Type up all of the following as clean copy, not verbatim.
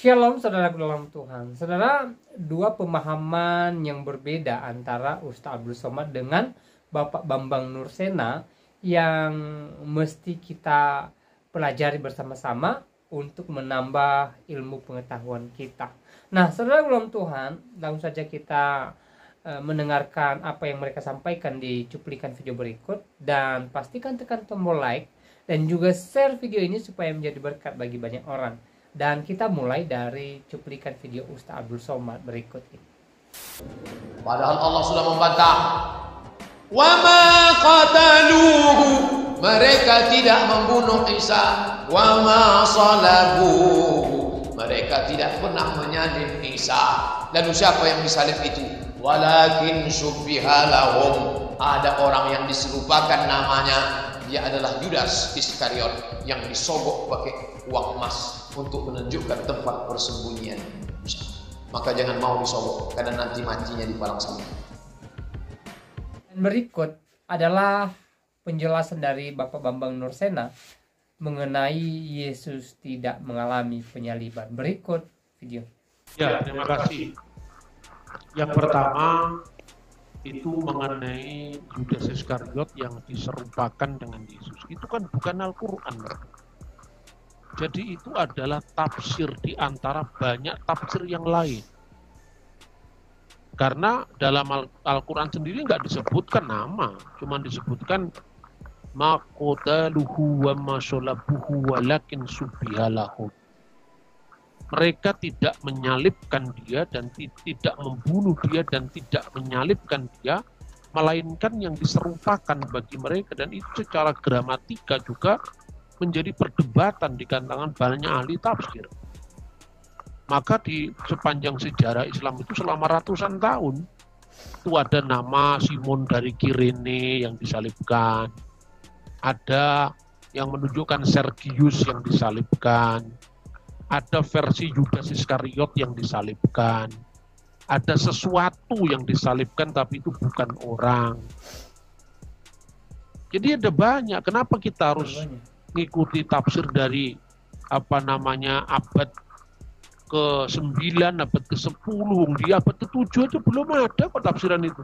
Shalom saudaraku dalam Tuhan. Saudara, dua pemahaman yang berbeda antara Ustaz Abdul Somad dengan Bapak Bambang Nursena yang mesti kita pelajari bersama-sama untuk menambah ilmu pengetahuan kita. Nah, saudara dalam Tuhan, langsung saja kita mendengarkan apa yang mereka sampaikan di cuplikan video berikut, dan pastikan tekan tombol like dan juga share video ini supaya menjadi berkat bagi banyak orang. Dan kita mulai dari cuplikan video Ustaz Abdul Somad berikut ini. Padahal Allah sudah membantah. Wa ma qataluhu, mereka tidak membunuh Isa. Wa ma salabuhu, mereka tidak pernah menyalib Isa. Lalu siapa yang disalib itu? Walakin syubbiha lahum, ada orang yang diserupakan namanya. Dia adalah Yudas Iskariot yang disogok pakai uang emas untuk menunjukkan tempat persembunyian Isa. Maka jangan mau disogok, karena nanti matinya di padang salib. Dan berikut adalah penjelasan dari Bapak Bambang Nursena mengenai Yesus tidak mengalami penyaliban. Berikut video. Ya, terima kasih. Yang pertama itu mengenai Yudas Iskariot yang diserupakan dengan Yesus. Itu kan bukan Al-Quran. Jadi itu adalah tafsir di antara banyak tafsir yang lain. Karena dalam Al-Quran sendiri nggak disebutkan nama, cuma disebutkan ma qataluhu wa ma salabuhu walakin syubbiha lahum. Mereka tidak menyalibkan dia dan tidak membunuh dia dan tidak menyalibkan dia, melainkan yang diserupakan bagi mereka. Dan itu secara gramatika juga menjadi perdebatan di kalangan banyak ahli tafsir. Maka di sepanjang sejarah Islam itu selama ratusan tahun itu ada nama Simon dari Kirene yang disalibkan, ada yang menunjukkan Sergius yang disalibkan, ada versi Yudas Iskariot yang disalibkan, ada sesuatu yang disalibkan tapi itu bukan orang. Jadi ada banyak. Kenapa kita harus mengikuti tafsir dari abad ke-9, abad ke-10, di abad ke-7 aja belum ada kok tafsiran itu.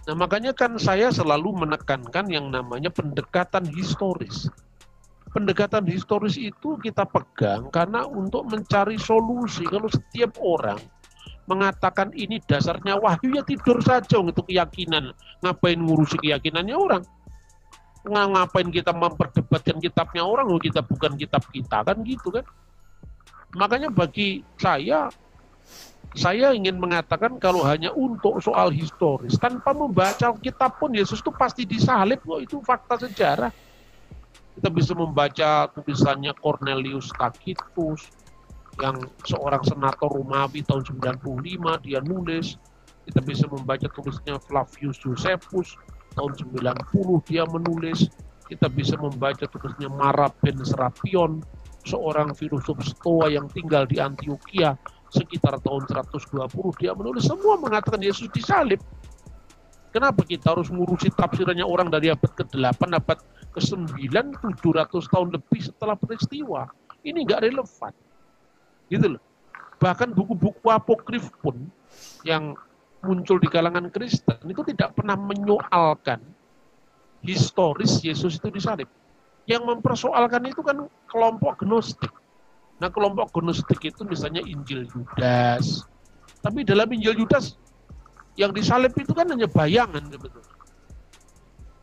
Nah, makanya kan saya selalu menekankan yang namanya pendekatan historis. Pendekatan historis itu kita pegang karena untuk mencari solusi. Kalau setiap orang mengatakan ini dasarnya wahyu, ya tidur saja untuk keyakinan. Ngapain ngurusi keyakinannya orang? Ngapain kita memperdebatkan kitabnya orang? Kita bukan kitab kita, kan gitu kan? Makanya bagi saya ingin mengatakan kalau hanya untuk soal historis, tanpa membaca kitab pun Yesus itu pasti disalib kok, itu fakta sejarah. Kita bisa membaca tulisannya Cornelius Tacitus, yang seorang senator Romawi tahun 95, dia nulis. Kita bisa membaca tulisnya Flavius Josephus tahun 90, dia menulis. Kita bisa membaca tulisnya Mara ben Serapion, seorang filosof Stoa yang tinggal di Antioquia sekitar tahun 120, dia menulis. Semua mengatakan Yesus disalib. Kenapa kita harus ngurusi tafsirannya orang dari abad ke-8, abad ke-9, 700 tahun lebih setelah peristiwa? Ini nggak relevan. Gitu loh. Bahkan buku-buku apokrif pun yang muncul di kalangan Kristen itu tidak pernah menyoalkan historis Yesus itu disalib. Yang mempersoalkan itu kan kelompok Gnostik. Nah, kelompok Gnostik itu misalnya Injil Yudas. Tapi dalam Injil Yudas yang disalib itu kan hanya bayangan sebetulnya.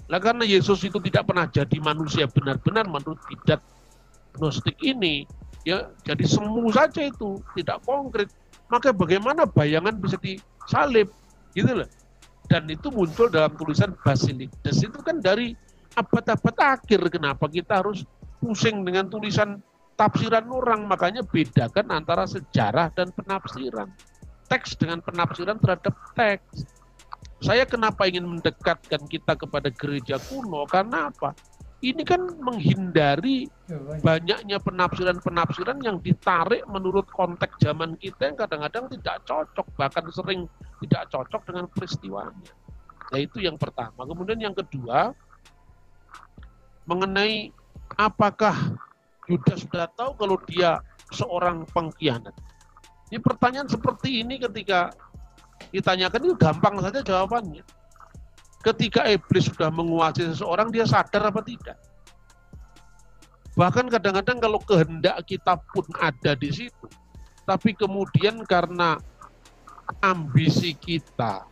Nah, karena Yesus itu tidak pernah jadi manusia benar-benar menurut bidat Gnostik ini, ya jadi semu saja itu, tidak konkret. Maka bagaimana bayangan bisa disalib, gitu loh. Dan itu muncul dalam tulisan Basilides itu kan dari abad-abad akhir. Kenapa kita harus pusing dengan tulisan tafsiran orang? Makanya bedakan antara sejarah dan penafsiran. Teks dengan penafsiran terhadap teks. Saya kenapa ingin mendekatkan kita kepada gereja kuno? Karena apa? Ini kan menghindari banyaknya penafsiran-penafsiran yang ditarik menurut konteks zaman kita yang kadang-kadang tidak cocok, bahkan sering tidak cocok dengan peristiwanya. Nah, itu yang pertama. Kemudian yang kedua, mengenai apakah Yudas sudah tahu kalau dia seorang pengkhianat? Ini pertanyaan seperti ini ketika ditanyakan itu gampang saja jawabannya. Ketika iblis sudah menguasai seseorang, dia sadar apa tidak? Bahkan kadang-kadang kalau kehendak kita pun ada di situ, tapi kemudian karena ambisi kita,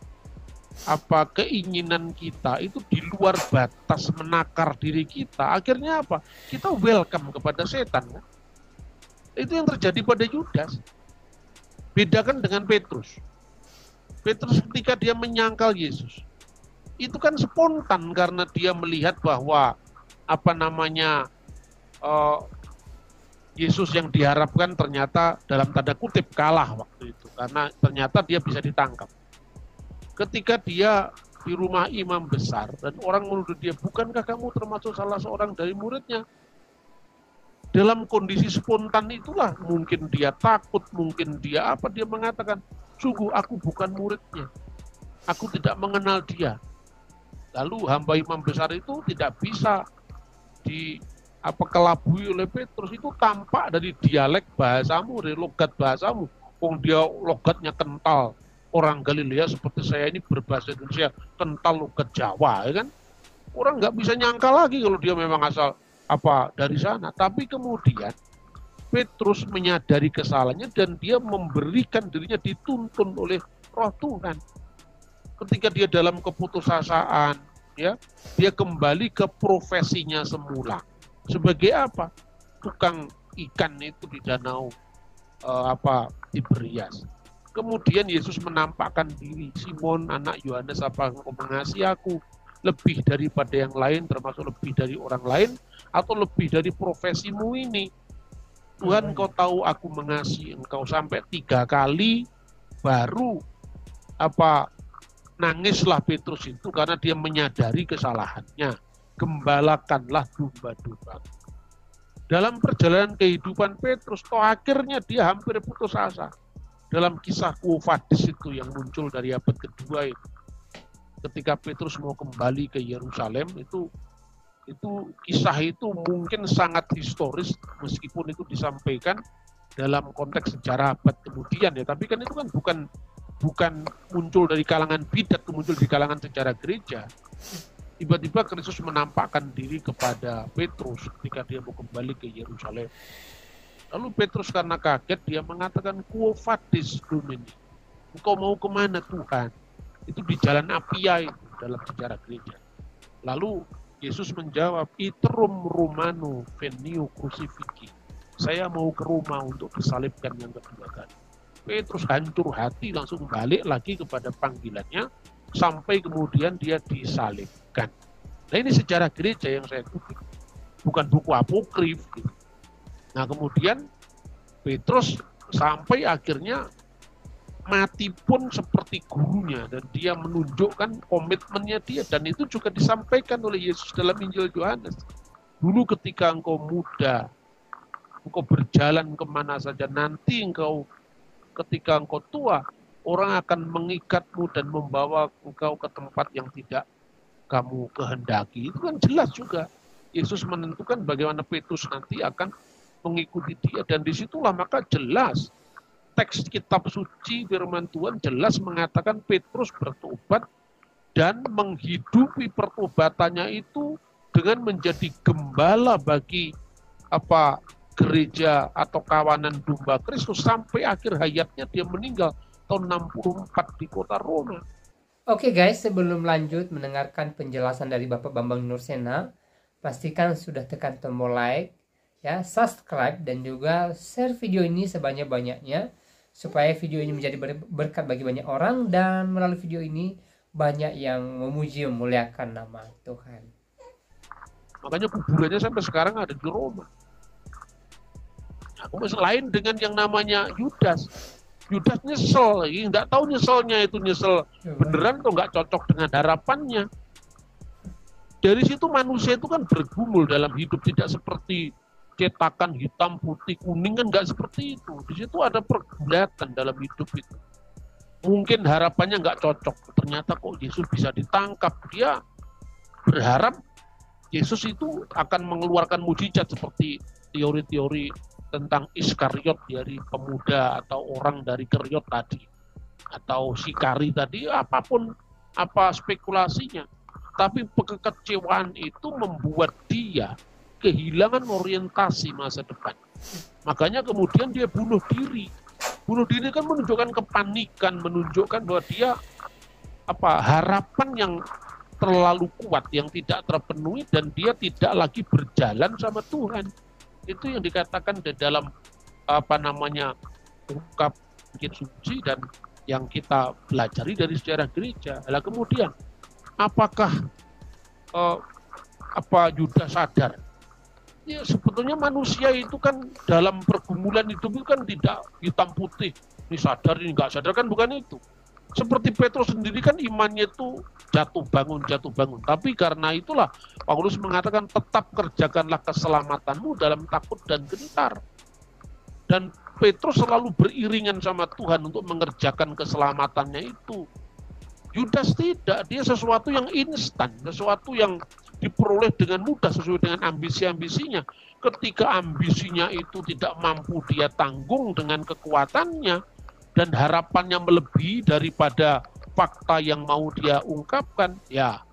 keinginan kita itu di luar batas menakar diri kita, akhirnya apa? Kita welcome kepada setan. Kan? Itu yang terjadi pada Yudas. Bedakan dengan Petrus. Petrus ketika dia menyangkal Yesus, itu kan spontan karena dia melihat bahwa Yesus yang diharapkan ternyata dalam tanda kutip kalah waktu itu, karena ternyata dia bisa ditangkap. Ketika dia di rumah imam besar dan orang menuduh dia, bukankah kamu termasuk salah seorang dari muridnya? Dalam kondisi spontan itulah mungkin dia takut, mungkin dia dia mengatakan, sungguh aku bukan muridnya, aku tidak mengenal dia. Lalu hamba imam besar itu tidak bisa kelabui oleh Petrus, itu tampak dari dialek bahasamu, dari logat bahasamu. Dia logatnya kental. Orang Galilea seperti saya ini berbahasa Indonesia kental logat Jawa, ya kan? Orang nggak bisa nyangka lagi kalau dia memang asal dari sana. Tapi kemudian Petrus menyadari kesalahannya dan dia memberikan dirinya dituntun oleh Roh Tuhan. Ketika dia dalam keputusasaan, ya, dia kembali ke profesinya semula. Sebagai apa? Tukang ikan itu di danau Tiberias. Kemudian Yesus menampakkan diri, Simon anak Yohanes, apa engkau mengasihi aku lebih daripada yang lain, termasuk lebih dari orang lain, atau lebih dari profesimu ini? Tuhan, engkau tahu aku mengasihi engkau. Sampai 3 kali baru nangislah Petrus itu karena dia menyadari kesalahannya. Gembalakanlah domba-domba. Dalam perjalanan kehidupan Petrus, akhirnya dia hampir putus asa. Dalam kisah Quo Vadis itu yang muncul dari abad kedua itu, ketika Petrus mau kembali ke Yerusalem, itu kisah itu mungkin sangat historis meskipun itu disampaikan dalam konteks sejarah abad kemudian, ya. Tapi kan itu kan bukan muncul dari kalangan bidat, muncul di kalangan sejarah gereja. Tiba-tiba Kristus menampakkan diri kepada Petrus ketika dia mau kembali ke Yerusalem. Lalu Petrus karena kaget, dia mengatakan, Quo Vadis Domini, engkau mau kemana Tuhan? Itu di jalan Apia itu dalam sejarah gereja. Lalu Yesus menjawab, Iterum Romano venio crucifixi. Saya mau ke Roma untuk disalibkan yang kedua kali. Petrus hancur hati, langsung balik lagi kepada panggilannya, sampai kemudian dia disalibkan. Nah, ini sejarah gereja yang saya kutip, bukan buku apokrif. Gitu. Nah, kemudian Petrus sampai akhirnya mati pun seperti gurunya, dan dia menunjukkan komitmennya dia, dan itu juga disampaikan oleh Yesus dalam Injil Yohanes. Dulu ketika engkau muda, engkau berjalan kemana saja, nanti ketika engkau tua, orang akan mengikatmu dan membawa engkau ke tempat yang tidak kamu kehendaki. Itu kan jelas juga. Yesus menentukan bagaimana Petrus nanti akan mengikuti dia. Dan disitulah maka jelas teks kitab suci firman Tuhan jelas mengatakan Petrus bertobat dan menghidupi pertobatannya itu dengan menjadi gembala bagi gereja atau kawanan domba Kristus sampai akhir hayatnya. Dia meninggal tahun 64 di kota Roma. Oke guys, sebelum lanjut mendengarkan penjelasan dari Bapak Bambang Nursena, pastikan sudah tekan tombol like, ya, subscribe, dan juga share video ini sebanyak-banyaknya supaya video ini menjadi berkat bagi banyak orang, dan melalui video ini banyak yang memuji memuliakan nama Tuhan. Makanya kuburannya sampai sekarang ada di Roma. Nah, lain dengan yang namanya Yudas. Yudas nyesel, nggak tahu nyeselnya itu nyesel beneran atau nggak cocok dengan harapannya. Dari situ manusia itu kan bergumul dalam hidup, tidak seperti cetakan hitam, putih, kuning, kan nggak seperti itu. Di situ ada pergulatan dalam hidup itu. Mungkin harapannya nggak cocok, ternyata kok Yesus bisa ditangkap. Dia berharap Yesus itu akan mengeluarkan mujizat seperti teori-teori tentang Iskariot dari pemuda atau orang dari Keriot tadi, atau Sikari tadi, apapun apa spekulasinya. Tapi kekecewaan itu membuat dia kehilangan orientasi masa depan. Makanya kemudian dia bunuh diri. Bunuh diri kan menunjukkan kepanikan, menunjukkan bahwa dia harapan yang terlalu kuat, yang tidak terpenuhi, dan dia tidak lagi berjalan sama Tuhan. Itu yang dikatakan di dalam ungkap kitab suci dan yang kita pelajari dari sejarah gereja. Lah kemudian apakah Yudas sadar? Ya, sebetulnya manusia itu kan dalam pergumulan hidup itu kan tidak hitam putih. Ini sadar, ini nggak sadar, kan bukan itu. Seperti Petrus sendiri kan imannya itu jatuh bangun. Tapi karena itulah Paulus mengatakan tetap kerjakanlah keselamatanmu dalam takut dan gentar. Dan Petrus selalu beriringan sama Tuhan untuk mengerjakan keselamatannya itu. Yudas tidak, dia sesuatu yang instan, sesuatu yang diperoleh dengan mudah sesuai dengan ambisi-ambisinya. Ketika ambisinya itu tidak mampu dia tanggung dengan kekuatannya dan harapannya melebihi daripada fakta yang mau dia ungkapkan, ya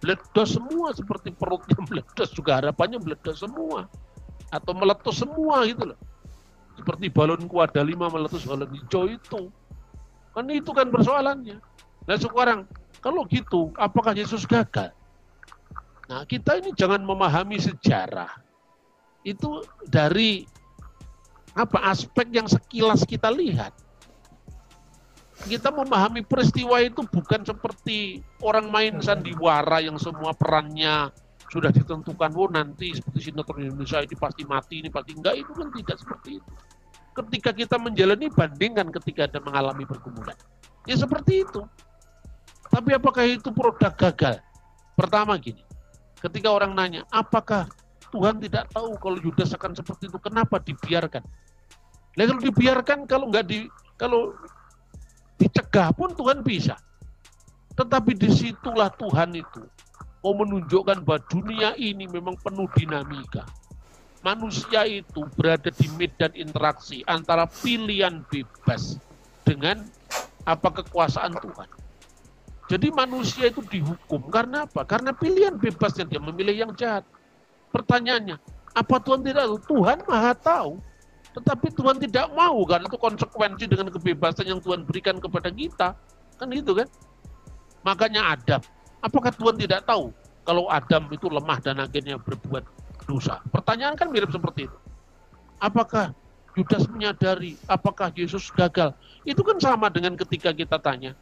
meledos semua, seperti perutnya meledos juga harapannya meledos semua atau meletus semua gitu loh. Seperti balon kuada 5 meletus balon hijau itu. Kan itu kan persoalannya. Nah sekarang kalau gitu apakah Yesus gagal? Nah kita ini jangan memahami sejarah itu dari aspek yang sekilas kita lihat. Kita memahami peristiwa itu bukan seperti orang main sandiwara yang semua perannya sudah ditentukan, nanti seperti sinetron Indonesia ini pasti mati, ini pasti enggak. Itu kan tidak seperti itu. Ketika kita menjalani, bandingkan ketika ada mengalami pergumulan. Ya seperti itu. Tapi apakah itu produk gagal? Pertama gini, ketika orang nanya, apakah Tuhan tidak tahu kalau Yudas akan seperti itu? Kenapa dibiarkan? Nah, kalau dibiarkan, kalau dicegah pun Tuhan bisa. Tetapi disitulah Tuhan itu mau menunjukkan bahwa dunia ini memang penuh dinamika. Manusia itu berada di medan interaksi antara pilihan bebas dengan kekuasaan Tuhan. Jadi manusia itu dihukum karena apa? Karena pilihan bebasnya, dia memilih yang jahat. Pertanyaannya, apa Tuhan tidak tahu? Tuhan Maha tahu. Tetapi Tuhan tidak mau, karena itu konsekuensi dengan kebebasan yang Tuhan berikan kepada kita. Kan itu kan? Makanya Adam. Apakah Tuhan tidak tahu kalau Adam itu lemah dan akhirnya berbuat dosa? Pertanyaan kan mirip seperti itu. Apakah Yudas menyadari? Apakah Yesus gagal? Itu kan sama dengan ketika kita tanya,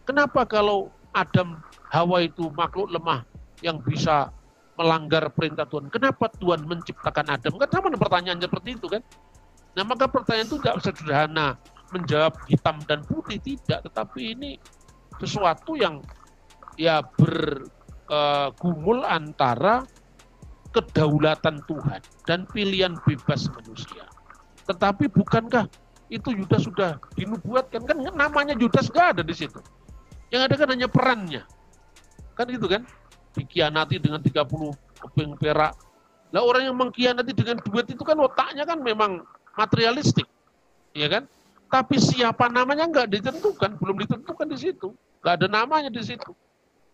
kenapa kalau Adam, Hawa itu makhluk lemah yang bisa melanggar perintah Tuhan, kenapa Tuhan menciptakan Adam? Kan sama pertanyaan seperti itu kan? Nah maka pertanyaan itu tidak sederhana menjawab hitam dan putih, tidak. Tetapi ini sesuatu yang ya bergumul antara kedaulatan Tuhan dan pilihan bebas manusia. Tetapi bukankah itu Yudas sudah dinubuatkan? Kan namanya Yudas nggak ada di situ. Yang ada kan hanya perannya. Kan gitu kan? Dikhianati dengan 30 keping perak. Lah orang yang mengkhianati dengan duit itu kan otaknya kan memang materialistik. Ya kan? Tapi siapa namanya nggak ditentukan, belum ditentukan di situ. Nggak ada namanya di situ.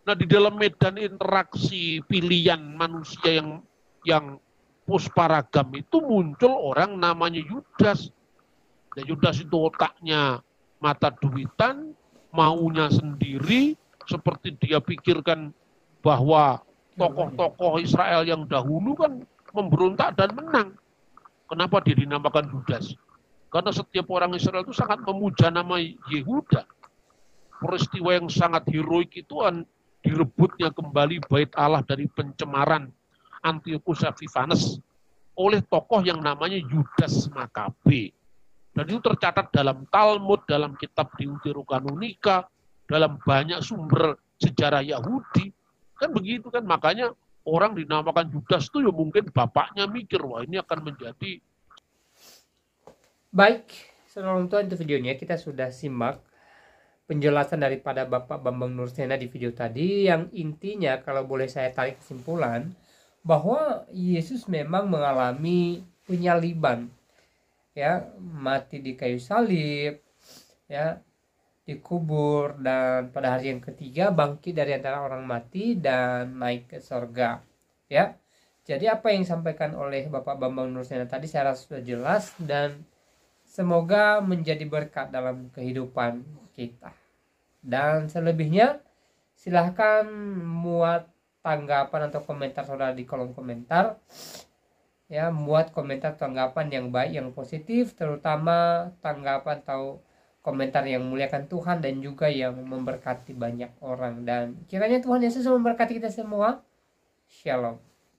Nah di dalam medan interaksi pilihan manusia yang pusparagam itu muncul orang namanya Yudas. Nah, Yudas itu otaknya mata duitan, maunya sendiri, seperti dia pikirkan bahwa tokoh-tokoh Israel yang dahulu kan memberontak dan menang. Kenapa dia dinamakan Yudas? Karena setiap orang Israel itu sangat memuja nama Yehuda. Peristiwa yang sangat heroik itu direbutnya kembali bait Allah dari pencemaran Antiochus Epiphanes oleh tokoh yang namanya Yudas Makabe. Dan itu tercatat dalam Talmud, dalam kitab Deuterokanonika, dalam banyak sumber sejarah Yahudi. Kan begitu kan, makanya orang dinamakan Yudas itu ya mungkin bapaknya mikir, wah ini akan menjadi. Baik, saudara orang tua, untuk videonya kita sudah simak penjelasan daripada Bapak Bambang Nursena di video tadi, yang intinya kalau boleh saya tarik kesimpulan bahwa Yesus memang mengalami penyaliban ya, mati di kayu salib, ya, dikubur, dan pada hari yang ketiga bangkit dari antara orang mati dan naik ke surga, ya. Jadi apa yang disampaikan oleh Bapak Bambang Nursena tadi saya rasa sudah jelas, dan semoga menjadi berkat dalam kehidupan kita. Dan selebihnya silahkan muat tanggapan atau komentar saudara di kolom komentar, ya, muat komentar tanggapan yang baik, yang positif, terutama tanggapan atau komentar yang memuliakan Tuhan dan juga yang memberkati banyak orang. Dan kiranya Tuhan Yesus memberkati kita semua. Shalom.